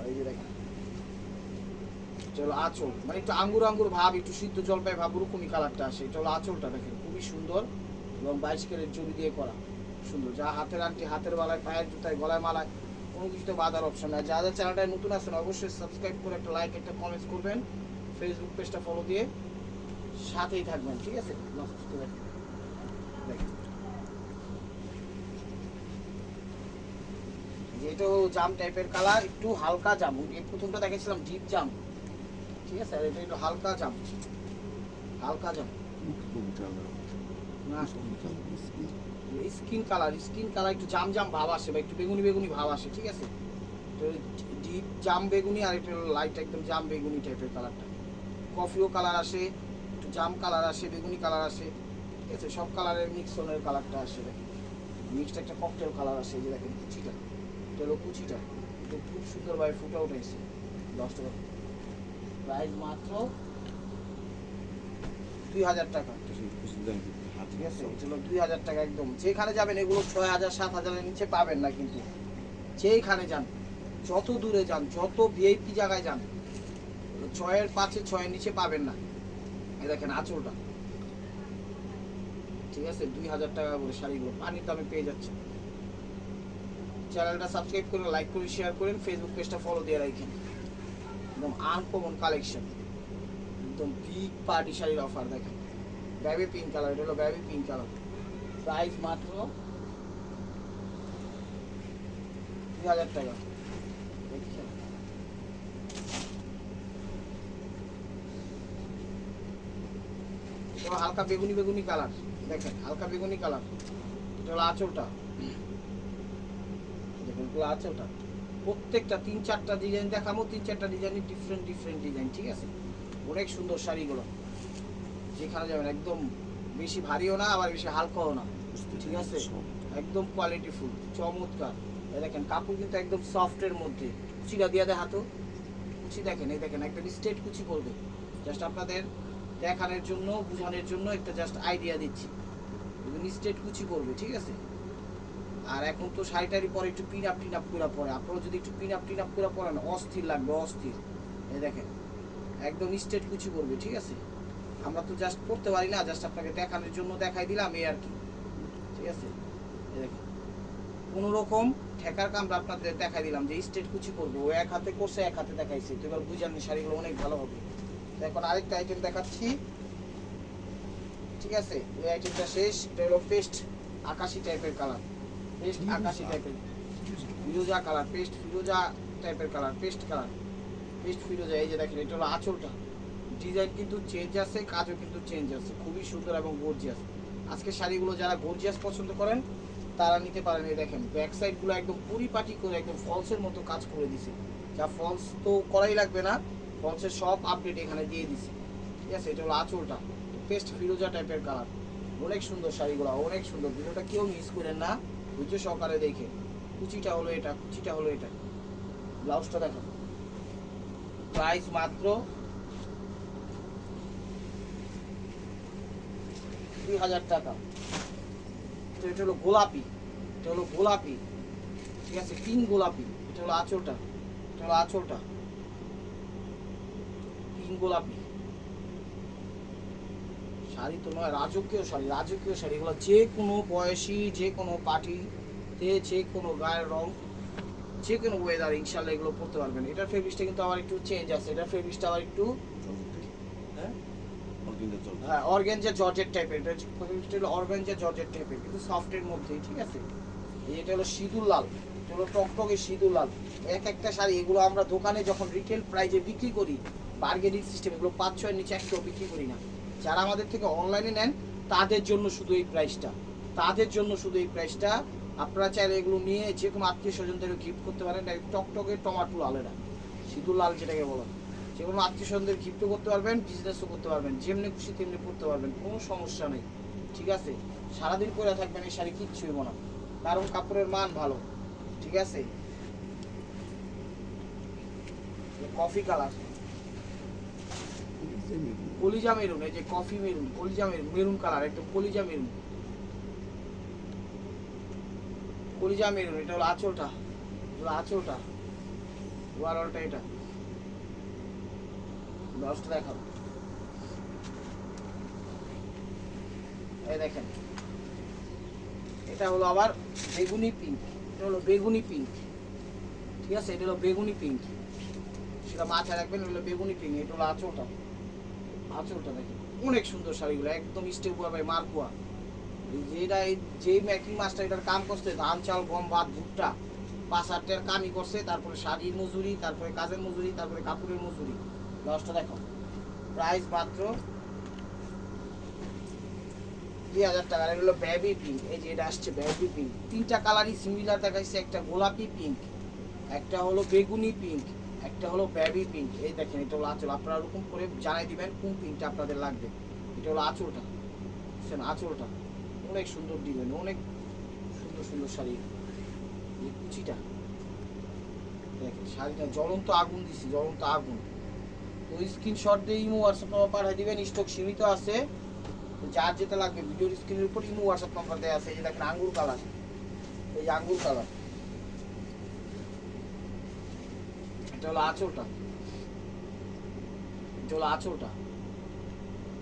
Colour, এই যে দেখেন এটা হলো আঁচল, মানে একটু আঙ্গুর আঙ্গুর ভাব, একটু সিদ্ধ জলপাই ভাব, ওরকমই কালারটা আসে। এটা হলো আঁচলটা দেখেন খুবই সুন্দর এবং 22 ক্যারেট জড়ি দিয়ে করা, সুন্দর। যা হাতের আংটি, হাতের বালায়, পায়ের জুতায়, গলায় মালায়, কোনো কিছুতে বাঁধার অপশন নাই। যারা চ্যানেলটায় নতুন আছেন অবশ্যই সাবস্ক্রাইব করে একটা লাইক, একটা কমেন্টস করবেন, ফেসবুক পেজটা ফলো দিয়ে সাথেই থাকবেন, ঠিক আছে? দেখেন এটা জাম টাইপের কালার, একটু হালকা জাম, এই প্রথমটা দেখেছিলাম ডিপ জাম, ঠিক আছে? আর এটা একটু হালকা জাম, হালকা জাম না, স্কিন কালার, স্কিন কালার একটু জাম জাম ভাব আসে বা একটু বেগুনি বেগুনি ভাব আসে, ঠিক আছে? তো ডিপ জাম বেগুনি আর একটু লাইট একদম জাম বেগুনি টাইপের কালারটা, কফিও কালার আসে, একটু জাম কালার আসে, বেগুনি কালার আসে, ঠিক আছে? সব কালারের মিক্সনের কালারটা আসে, দেখেন মিক্সড একটা ককটেল কালার আসে। এই যে দেখেন কুচিটা, এটা হলো কুচিটা, এটা খুব সুন্দরভাবে ফুটে উঠেছে। 10 টাকা প্রাইস মাত্র 2000 টাকা, ঠিক আছে? এটা হলো 2000 টাকা একদম। যেখানে যাবেন এগুলো 6000 7000-এর নিচে পাবেন না, কিন্তু যেখানে যান, যত দূরে যান, যত ভিআইপি জায়গায় যান, 6-এর 5-এর 6-এর নিচে পাবেন না। এই দেখেন আঁচলটা, ঠিক আছে? 2000 টাকা করে শাড়িগুলো পানির দামে পেয়ে যাচ্ছে। চ্যানেলটা সাবস্ক্রাইব করে লাইক করে শেয়ার করেন, ফেসবুক পেজটা ফলো দিয়ে রাখেন। একদম আনকমন কালেকশন, একদম বিগ পার্টি শাড়ির অফার। দেখেন বেবি পিঙ্ক কালার, এটা হলো বেবি পিঙ্ক কালার, প্রাইস মাত্র 2000 টাকা। হালকা বেগুনি বেগুনি কালার, দেখেন হালকা বেগুনি কালার, এটা হলো আঁচলটা, দেখুন এগুলো আঁচলটা। প্রত্যেকটা 3-4টা ডিজাইন দেখাবো, 3-4টা ডিজাইনের ডিফারেন্ট ডিফারেন্ট ডিজাইন, ঠিক আছে? অনেক সুন্দর শাড়িগুলো, যেখানে যাবেন একদম বেশি ভারীও না আবার বেশি হালকাও না, ঠিক আছে? একদম কোয়ালিটিফুল, চমৎকার। এই দেখেন কাপড় কিন্তু একদম সফটের মধ্যে, কুচিটা দিয়ে দেখাতো, কুচি দেখেন, এই দেখেন একদম স্ট্রেট কুচি করবে। জাস্ট আপনাদের দেখানোর জন্য, বোঝানোর জন্য একটা জাস্ট আইডিয়া দিচ্ছি, একদম স্ট্রেট কুচি করবে, ঠিক আছে? আর এখন তো শাড়িটারই পরে একটু পিন আপ করে পরে, আপনারা যদি একটু পিন আপ করে পরেন অস্থির লাগবে, অস্থির। এই দেখেন একদম স্ট্রেট কুচি করবে, ঠিক আছে? আমরা তো জাস্ট করতে পারি না, জাস্ট আপনাকে দেখানোর জন্য দেখাই দিলাম, এই আর কি, ঠিক আছে? এই দেখেন কোনো রকম ঠেকার কামটা আপনাদের দেখাই দিলাম যে স্ট্রেট কুচি করবো, ও এক হাতে করছে এক হাতে দেখাইছে, তো এবার বুঝান শাড়িগুলো অনেক ভালো হবে। তো এখন আরেকটা আইটেম দেখাচ্ছি, ঠিক আছে? এই আইটেমটা শেষ, এটা হলো পেস্ট আকাশি টাইপের কালার, পেস্ট আকাশি টাইপের ফিরোজা কালার, পেস্ট ফিরোজা টাইপের কালার, পেস্ট কালার, পেস্ট ফিরোজা। এই যে দেখেন এটা হলো আঁচলটা, ডিজাইন কিন্তু চেঞ্জ আছে, কাজও কিন্তু চেঞ্জ আছে, খুবই সুন্দর এবং গর্জিয়াস। আজকে শাড়িগুলো যারা গর্জিয়াস পছন্দ করেন তারা নিতে পারেন। এই দেখেন ব্যাক সাইডগুলো একদম পরিপাটি করে একদম ফলসের মতো কাজ করে দিছে, যা ফলস তো করাই লাগবে না, ফলসের সব আপডেট এখানে দিয়ে দিছে, ঠিক আছে? এটা হলো আঁচলটা, পেস্ট ফিরোজা টাইপের কালার, অনেক সুন্দর শাড়িগুলো, অনেক সুন্দর। ভিডিওটা কেউ মিস করেন না, ধৈর্য সহকারে দেখে। কুচিটা হলো এটা, কুচিটা হলো এটা, ব্লাউজটা দেখো, প্রাইস মাত্র 2000 টাকা। তো এটা হলো গোলাপি, এটা হলো গোলাপি, ঠিক আছে? পিঙ্ক গোলাপি, এটা হলো আঁচলটা, এটা হলো আঁচলটা, পিঙ্ক গোলাপি শাড়ি তো নয়, রাজকীয় শাড়ি, রাজকীয় শাড়ি। এগুলো যে কোনো বয়সী, যে কোনো পার্টিতে, যে কোনো গায়ের রং, যে কোনো ওয়েদার ইনশাল্লাহ এগুলো পরতে পারবেন। এটার ফেব্রিক্সটা কিন্তু আবার একটু চেঞ্জ আছে, এটার ফেব্রিক্সটা আবার একটু হ্যাঁ অর্গানজা জর্জেট টাইপের, এটা হলো অর্গানজা জর্জেট টাইপের কিন্তু সফটের মধ্যেই, ঠিক আছে? এটা হলো সিঁদুর লাল, এটা হলো টকটকে সিঁদুর লাল। এক একটা শাড়ি এগুলো আমরা দোকানে যখন রিটেল প্রাইজে বিক্রি করি, বার্গেনিং সিস্টেম, এগুলো 5-6-এর নিচে একটাও বিক্রি করি না। যারা আমাদের থেকে অনলাইনে নেন তাদের জন্য শুধু এই প্রাইসটা, তাদের জন্য শুধু এই প্রাইসটা। আপনারা চাইলে এগুলো নিয়ে যে কোনো আত্মীয় স্বজনদের গিফট করতে পারেন। টকটকে টমাটো লাল, এটা সিঁদুর লাল যেটাকে বলো, যে কোনো আত্মীয় স্বজনদের গিফটও করতে পারবেন, বিজনেসও করতে পারবেন, যেমনি খুশি তেমনি পড়তে পারবেন, কোনো সমস্যা নেই, ঠিক আছে? সারাদিন পরে থাকবেন এই শাড়ি, কিচ্ছু হইব না, কারণ কাপড়ের মান ভালো, ঠিক আছে? কফি কালার, কলিজা মেরুন, এই যে কফি মেরুন, কলিজা মেরুন, মেরুন কালার, একদম কলিজা মেরুন, কলিজা মেরুন। এটা হলো আঁচলটা, হলো আঁচলটা, ওভারঅলটা এটা। ব্লাউজটা দেখাবো, এই দেখেন এটা হলো আবার বেগুনি পিঙ্ক, এটা হলো বেগুনি পিঙ্ক, ঠিক আছে, এটা হলো বেগুনি পিঙ্ক, সেটা মাথায় রাখবেন, হলো বেগুনি পিঙ্ক। এটা হলো আঁচলটা, আঁচলটা দেখেন অনেক সুন্দর শাড়িগুলো, একদম স্টেপুয়া বাই মার্কুয়া। যেটা যেই মেকিং মাস্টার এটার কাম করছে, ধান চাল গম ভাত ভুট্টা 5-8টার কামই করছে, তারপরে শাড়ির মজুরি, তারপরে কাজের মজুরি, তারপরে কাপড়ের মজুরি। ব্লাউজটা দেখো, প্রাইস মাত্র 2000 টাকা। এটা হলো বেবি পিঙ্ক, এই যে এটা আসছে বেবি পিঙ্ক। 3টা কালারই সিমিলার দেখাইছে, একটা গোলাপি পিঙ্ক, একটা হলো বেগুনি পিঙ্ক, একটা হলো বেবি পিঙ্ক। এই দেখেন এটা হলো আঁচল, আপনারা ওরকম করে জানাই দিবেন কোন পিঙ্কটা আপনাদের লাগবে। এটা হলো আঁচলটা, বুঝছেন, আঁচলটা অনেক সুন্দর ডিজাইন, অনেক সুন্দর সুন্দর শাড়ি। এই কুচিটা দেখেন, শাড়িটা জ্বলন্ত আগুন দিছি, জ্বলন্ত আগুন। তো স্ক্রিনশট দিয়ে ইমো হোয়াটসঅ্যাপ নাম্বার পাঠিয়ে দিবেন, স্টক সীমিত আছে, যার যেটা লাগবে ভিডিওর স্ক্রিনের উপর ইমো হোয়াটসঅ্যাপ নাম্বার দেওয়া আছে। এই যে দেখেন আঙ্গুর কালার, এই যে আঙ্গুর কালার, এটা হলো আঁচলটা, এটা হলো আঁচলটা,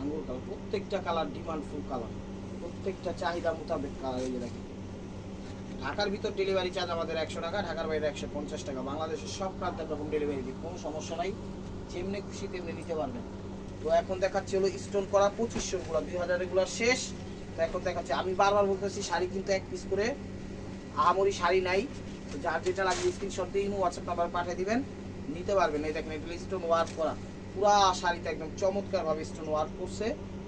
আঙ্গুর কালার। প্রত্যেকটা কালার ডিমান্ডফুল কালার, প্রত্যেকটা চাহিদা মোতাবেক কালার। এই যে দেখেন, ঢাকার ভিতর ডেলিভারি চার্জ আমাদের 100 টাকা, ঢাকার বাইরে 150 টাকা। বাংলাদেশের সব প্রান্তে রকম ডেলিভারি দিই, কোনো সমস্যা নাই, যেমনি খুশি তেমনি নিতে পারবেন। তো এখন দেখাচ্ছে হলো স্টোন করা 2500 2000 এগুলো শেষ। তো এখন দেখাচ্ছে, আমি বারবার বলতেছি শাড়ি কিন্তু এক পিস করে, আহামরি শাড়ি নাই। তো যার যেটা লাগবে স্ক্রিনশট দিয়ে ইমো হোয়াটসঅ্যাপ নাম্বার পাঠিয়ে দিবেন, নিতে পারবেন। এই দেখেন এগুলো স্টোন ওয়ার্ক করা, পুরা শাড়িতে একদম চমৎকারভাবে স্টোন ওয়ার্ক করছে,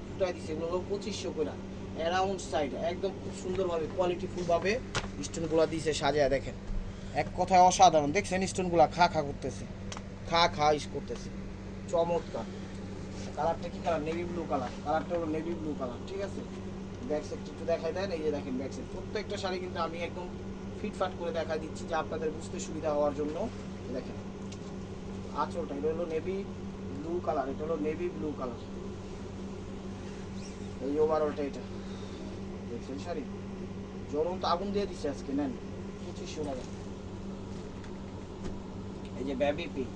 ফুটাই দিচ্ছে। এগুলো হলো 2500 করে, অ্যারাউন্ড সাইড একদম খুব সুন্দরভাবে কোয়ালিটিফুলভাবে স্টোনগুলো দিয়েছে সাজায়। দেখেন এক কথায় অসাধারণ, দেখছেন স্টোনগুলো খা খা করতেছে, খা খা ইস করতেছে, চমৎকার। কালারটা কি কালার? নেভি ব্লু কালার, কালারটা হলো নেভি ব্লু কালার, ঠিক আছে। ব্যাক সাইড একটু দেখাই দেন, এই যে দেখেন ব্যাক সাইড। প্রত্যেকটা শাড়ি কিন্তু আমি একদম ফিটফাট করে দেখা দিচ্ছি, যে আপনাদের বুঝতে সুবিধা হওয়ার জন্য। দেখেন আঁচলটা, এটা হলো নেভি ব্লু কালার, এটা হলো নেভি ব্লু কালার। এই ওভারঅলটা এটা দেখছেন, শাড়ি জ্বলন্ত আগুন দিয়ে দিচ্ছে আজকে। নেন 2500 টাকা। এই যে বেবি পিঙ্ক,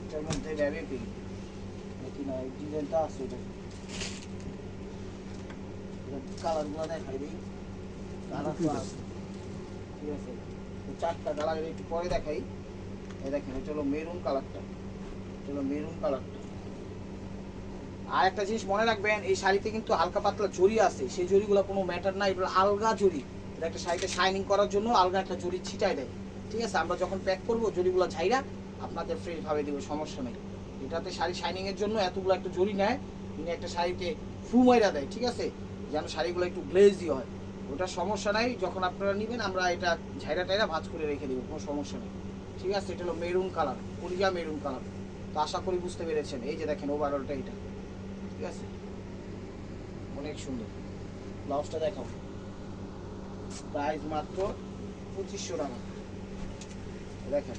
এটার মধ্যে বেবি পিঙ্ক নাকি না, এই ডিজাইনটা আছে, এটা কালারগুলো দেখাই দিই, কালার তো আছে, ঠিক আছে। তো 4টা কালার একটু পরে দেখাই। এই দেখেন এটা হলো মেরুন কালারটা, এটা হলো মেরুন কালারটা। আর একটা জিনিস মনে রাখবেন, এই শাড়িতে কিন্তু হালকা পাতলা জরি আছে, সেই জরিগুলো কোনো ম্যাটার না, এটা আলগা জরি। এটা একটা শাড়িতে শাইনিং করার জন্য আলগা একটা জরি ছিটাই দেয়, ঠিক আছে। আমরা যখন প্যাক করবো জরিগুলো ঝাইরা আপনাদের ফ্রেশ ভাবে দেবো, সমস্যা নেই। এটাতে শাড়ি শাইনিং এর জন্য এতগুলো একটা জরি নেয়, তিনি একটা শাড়িতে ফু মাইরা দেয়, ঠিক আছে, যেন শাড়িগুলো একটু গ্লেজি হয়। ওটা সমস্যা নাই, যখন আপনারা নেবেন আমরা এটা ঝাইরা টাইরা ভাঁজ করে রেখে দেবো, কোনো সমস্যা নেই, ঠিক আছে। এটা হলো মেরুন কালার, কলিজা মেরুন কালার। তো আশা করি বুঝতে পেরেছেন। এই যে দেখেন ওভারঅলটা এটা, ঠিক আছে, অনেক সুন্দর। ব্লাউজটা দেখাও, প্রাইস মাত্র 2500 টাকা। দেখেন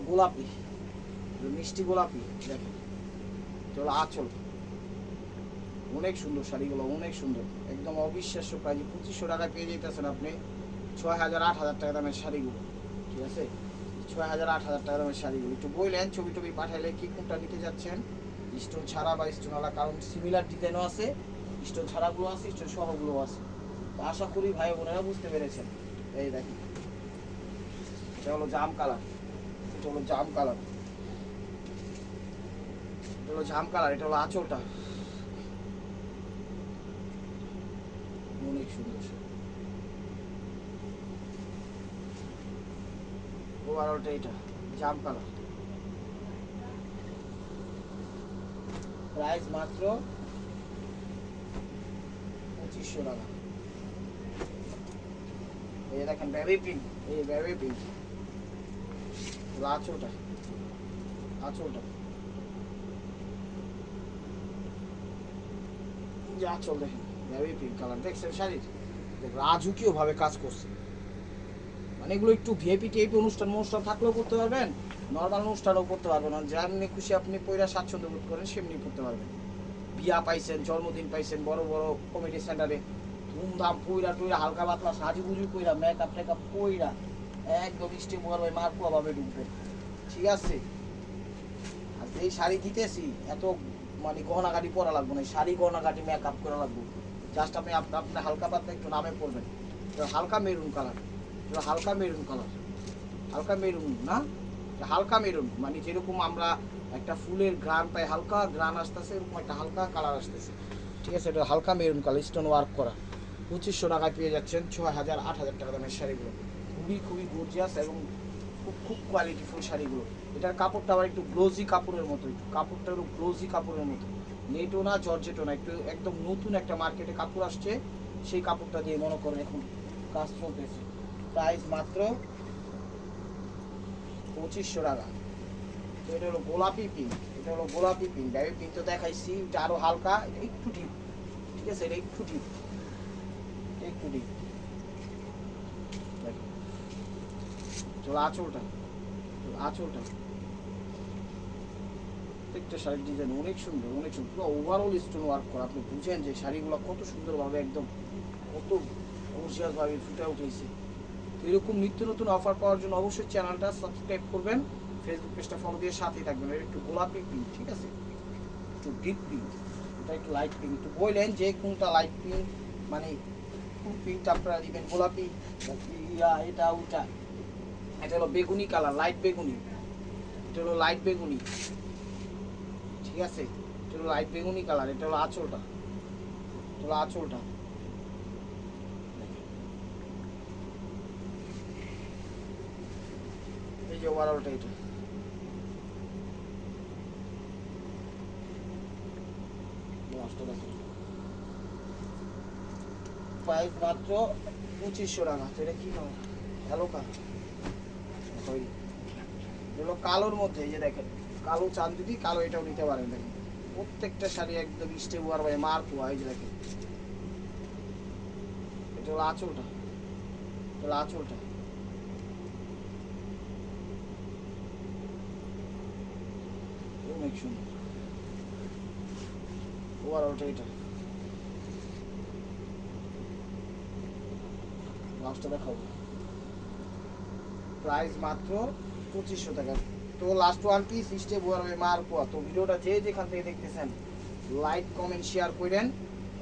গোলাপি, মিষ্টি গোলাপি, দেখেন চলো আঁচল, অনেক সুন্দর শাড়িগুলো, অনেক সুন্দর, একদম অবিশ্বাস্য প্রাইস। 2500 টাকায় পেয়ে যেতেছেন আপনি 6000-8000 টাকা দামের শাড়িগুলো, ঠিক আছে। 6000-8000 টাকা দামের শাড়িগুলো একটু বললেন, ছবি টবি পাঠাইলে কি কোনটা নিতে যাচ্ছেন, স্টোন ছাড়া বা স্টোনওয়ালা, কারণ সিমিলার ডিজাইনও আছে, স্টোন ছাড়াগুলো আছে, স্টোন সহগুলো আছে। তো আশা করি ভাই বোনেরা বুঝতে পেরেছেন। এই দেখেন এটা হলো জাম কালার, এটা হলো জাম কালার, এটা হলো জাম কালার, এটা হলো আঁচলটা, অনেক সুন্দর। ওভারঅলটা এটা জাম কালার, প্রাইস মাত্র 2500 টাকা। এই দেখেন বেবি পিঙ্ক, এই বেবি পিঙ্ক, আঁচলটা, আঁচলটা যে আঁচল দেখেন বেবি পিঙ্ক কালার, দেখছেন শাড়ির রাজকীয় ভাবে কাজ করছে। মানে এগুলো একটু ভিআইপি টিআইপি অনুষ্ঠান থাকলেও করতে পারবেন, নর্মাল অনুষ্ঠানও করতে পারবেন, যেমনি খুশি আপনি পয়লা স্বাচ্ছন্দ্য বোধ করেন সেমনি করতে পারবেন। বিয়া পাইছেন, জন্মদিন পাইছেন, বড় বড় কমিটি সেন্টারে ধুমধাম পয়রা টইরা হালকা পাতলা সাজুগুজু কইরা মেকআপ টেকআপ কইরা একদম স্টেপ ওয়ার ভাই মারকুয়া ভাবে ঢুকবে, ঠিক আছে। আর যেই শাড়ি দিতেছি এত মানে গহনাগাটি পরা লাগবে না, শাড়ি গহনাগাটি মেকআপ করা লাগবে, জাস্ট আপনি আপনার হালকা পাতলা একটু নামে পড়বেন। এটা হালকা মেরুন কালার, এটা হালকা মেরুন কালার, হালকা মেরুন না, হালকা মেরুন মানে যেরকম আমরা একটা ফুলের গ্রান পাই, হালকা গ্রান আসতেছে এরকম একটা হালকা কালার আসতেছে, ঠিক আছে। এটা হালকা মেরুন কালার স্টোন ওয়ার্ক করা, 2500 টাকায় পেয়ে যাচ্ছেন 6000 8000 টাকা দামের শাড়িগুলো। খুবই খুবই গর্জিয়াস এবং খুব খুব কোয়ালিটিফুল শাড়িগুলো। এটার কাপড়টা আবার একটু গ্লোজি কাপড়ের মতো, একটু কাপড়টা একটু গ্লোজি কাপড়ের মতো, নেটও না জর্জেটও না, একটু একদম নতুন একটা মার্কেটে কাপড় আসছে, সেই কাপড়টা দিয়ে মনে করেন এখন কাজ চলতেছে। প্রাইস মাত্র 2500 টাকা। তো এটা হলো গোলাপি পিঙ্ক, এটা হলো গোলাপি পিঙ্ক, বেবি পিঙ্ক তো দেখাইছি, এটা আরো হালকা, এটা একটু ডিপ, ঠিক আছে, এটা একটু ডিপ, একটু ডিপ। চলো আঁচলটা, আঁচলটা প্রত্যেকটা শাড়ির ডিজাইন অনেক সুন্দর, অনেক সুন্দর, পুরো ওভারঅল স্টোন ওয়ার্ক করা। আপনি বুঝেন যে শাড়িগুলো কত সুন্দরভাবে একদম কত গর্জিয়াসভাবে ফুটে উঠেছে। তো এরকম নিত্য নতুন অফার পাওয়ার জন্য অবশ্যই চ্যানেলটা সাবস্ক্রাইব করবেন, ফেসবুক পেজটা ফলো দিয়ে সাথেই থাকবেন। এটা একটু গোলাপি পিঙ্ক, ঠিক আছে, একটু ডিপ পিঙ্ক, এটা একটু লাইট পিঙ্ক। একটু বললেন যে কোনটা লাইট পিঙ্ক মানে কোন পিঙ্কটা আপনারা দিবেন, গোলাপি এটা ওটা। এটা হলো বেগুনি কালার, লাইট বেগুনি, এটা হলো লাইট বেগুনি, ঠিক আছে, এটা হলো লাইট বেগুনি কালার। এটা হলো আঁচলটা, এটা হলো আঁচলটা, এই যে ওভারঅলটা এটা। প্রাইস মাত্র 2500 টাকা। তো এটা কি কালার, হ্যালো কালার, সরি এগুলো কালোর মধ্যে, এই যে দেখেন কালো চাঁদুদি, কালো এটাও নিতে পারেন। দেখেন প্রত্যেকটা শাড়ি একদম স্টেপ ওয়ার ভাই মারকুয়া, এই যে দেখেন এটা হলো আঁচলটা, এটা হলো আঁচলটা, অনেক সুন্দর ওভারঅলটা এটা। লাস্টটা দেখাবো, প্রাইস মাত্র 2500 টাকা। তো লাস্ট ওয়ান পিস স্টেপ ওয়ার ভাই মারকুয়া। তো ভিডিওটা যে যেখান থেকে দেখতেছেন লাইক কমেন্ট শেয়ার করেন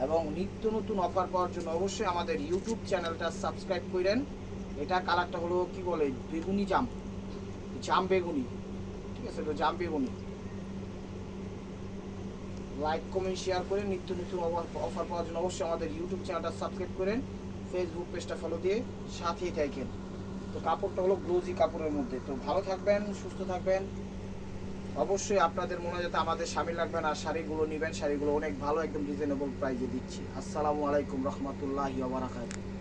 এবং নিত্য নতুন অফার পাওয়ার জন্য অবশ্যই আমাদের ইউটিউব চ্যানেলটা সাবস্ক্রাইব করেন। এটা কালারটা হলো কি বলে বেগুনি জাম, জাম বেগুনি, ঠিক আছে, এটা জাম বেগুনি। লাইক কমেন্ট শেয়ার করে নিত্য নতুন অফার পাওয়ার জন্য অবশ্যই আমাদের ইউটিউব চ্যানেলটা সাবস্ক্রাইব করেন, ফেসবুক পেজটা ফলো দিয়ে সাথেই থাকেন। তো কাপড়টা হলো গ্লোজি কাপড়ের মধ্যে। তো ভালো থাকবেন, সুস্থ থাকবেন, অবশ্যই আপনাদের মনে যাতে আমাদের সামিল রাখবেন আর শাড়িগুলো নেবেন, শাড়িগুলো অনেক ভালো একদম রিজনেবল প্রাইসে দিচ্ছি। আসসালামু আলাইকুম রহমতুল্লাহি ওয়া বারাকাতুহু।